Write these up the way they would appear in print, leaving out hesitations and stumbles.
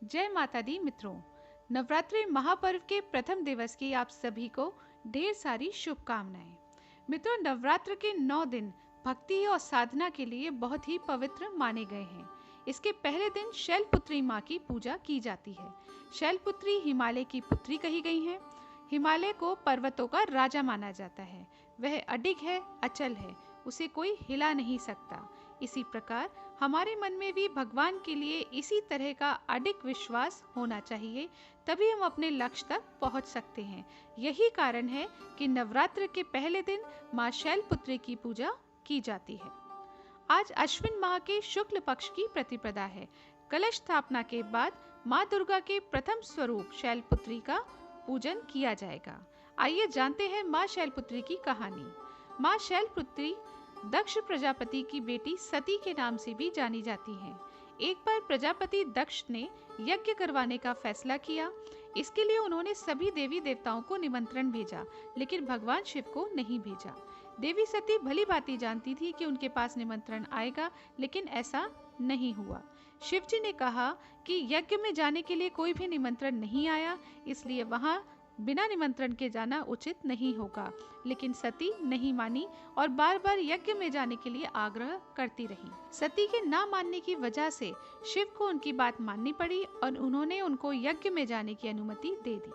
जय माता दी मित्रों। नवरात्रि महापर्व के प्रथम दिवस की आप सभी को ढेर सारी शुभकामनाएं। मित्रों, नवरात्र के 9 दिन भक्ति और साधना के लिए बहुत ही पवित्र माने गए हैं। इसके पहले दिन शैलपुत्री माँ की पूजा की जाती है। शैलपुत्री हिमालय की पुत्री कही गई है। हिमालय को पर्वतों का राजा माना जाता है। वह अडिग है, अचल है, उसे कोई हिला नहीं सकता। इसी प्रकार हमारे मन में भी भगवान के लिए इसी तरह का अडिग विश्वास होना चाहिए, तभी हम अपने लक्ष्य तक पहुंच सकते हैं। यही कारण है कि नवरात्र के पहले दिन माँ शैलपुत्री की पूजा की जाती है। आज अश्विन माह के शुक्ल पक्ष की प्रतिपदा है। कलश स्थापना के बाद माँ दुर्गा के प्रथम स्वरूप शैलपुत्री का पूजन किया जाएगा। आइए जानते हैं माँ शैलपुत्री की कहानी। माँ शैलपुत्री दक्ष प्रजापति की बेटी सती के नाम से भी जानी जाती हैं। एक बार प्रजापति दक्ष ने यज्ञ करवाने का फैसला किया। इसके लिए उन्होंने सभी देवी देवताओं को निमंत्रण भेजा, लेकिन भगवान शिव को नहीं भेजा। देवी सती भली भांति जानती थी कि उनके पास निमंत्रण आएगा, लेकिन ऐसा नहीं हुआ। शिव जी ने कहा कि यज्ञ में जाने के लिए कोई भी निमंत्रण नहीं आया, इसलिए वहां बिना निमंत्रण के जाना उचित नहीं होगा। लेकिन सती नहीं मानी और बार बार यज्ञ में जाने के लिए आग्रह करती रही। सती के ना मानने की वजह से शिव को उनकी बात माननी पड़ी और उन्होंने उनको यज्ञ में जाने की अनुमति दे दी।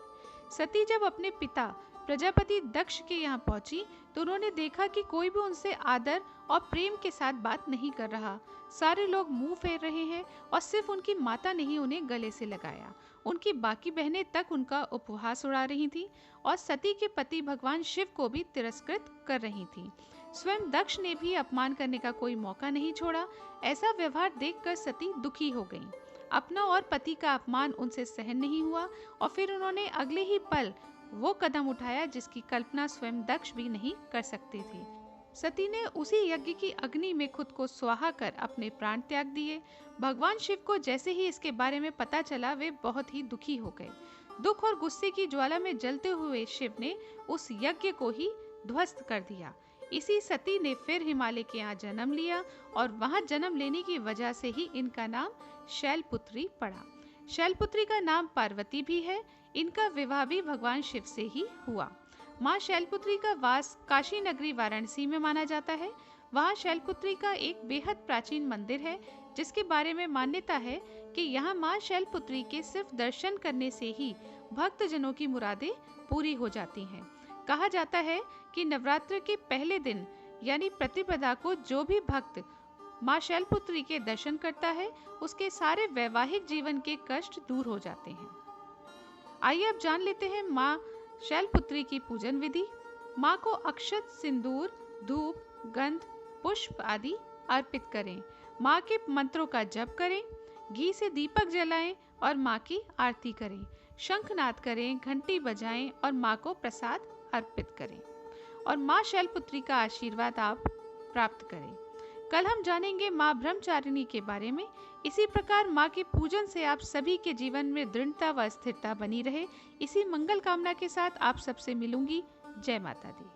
सती जब अपने पिता प्रजापति दक्ष के यहाँ पहुंची तो उन्होंने देखा कि कोई भी उनसे आदर और प्रेम के साथ बात नहीं कर रहा। सारे लोग मुंह फेर रहे हैं और सिर्फ उनकी माता ने ही उन्हें गले से लगाया। उनकी बाकी बहनें तक उनका उपहास उड़ा रही थी और सती के पति भगवान शिव को भी तिरस्कृत कर रही थी। स्वयं दक्ष ने भी अपमान करने का कोई मौका नहीं छोड़ा। ऐसा व्यवहार देखकर सती दुखी हो गई। अपना और पति का अपमान उनसे सहन नहीं हुआ और फिर उन्होंने अगले ही पल वो कदम उठाया जिसकी कल्पना स्वयं दक्ष भी नहीं कर सकते थे। सती ने उसी यज्ञ की अग्नि में खुद को स्वाहा कर अपने प्राण त्याग दिए। भगवान शिव को जैसे ही इसके बारे में पता चला, वे बहुत ही दुखी हो गए। दुख और गुस्से की ज्वाला में जलते हुए शिव ने उस यज्ञ को ही ध्वस्त कर दिया। इसी सती ने फिर हिमालय के यहाँ जन्म लिया और वहां जन्म लेने की वजह से ही इनका नाम शैलपुत्री पड़ा। शैलपुत्री का नाम पार्वती भी है। इनका विवाह भी भगवान शिव से ही हुआ। माँ शैलपुत्री का वास काशी नगरी वाराणसी में माना जाता है। वहाँ शैलपुत्री का एक बेहद प्राचीन मंदिर है, जिसके बारे में मान्यता है कि यहाँ माँ शैलपुत्री के सिर्फ दर्शन करने से ही भक्तजनों की मुरादें पूरी हो जाती हैं। कहा जाता है कि नवरात्र के पहले दिन यानी प्रतिपदा को जो भी भक्त माँ शैलपुत्री के दर्शन करता है, उसके सारे वैवाहिक जीवन के कष्ट दूर हो जाते हैं। आइए अब जान लेते हैं माँ शैलपुत्री की पूजन विधि। माँ को अक्षत, सिंदूर, धूप, गंध, पुष्प आदि अर्पित करें। माँ के मंत्रों का जप करें, घी से दीपक जलाएं और माँ की आरती करें। शंखनाद करें, घंटी बजाएं और माँ को प्रसाद अर्पित करें और माँ शैलपुत्री का आशीर्वाद आप प्राप्त करें। कल हम जानेंगे माँ ब्रह्मचारिणी के बारे में। इसी प्रकार माँ के पूजन से आप सभी के जीवन में दृढ़ता व स्थिरता बनी रहे। इसी मंगल कामना के साथ आप सबसे मिलूंगी। जय माता दी।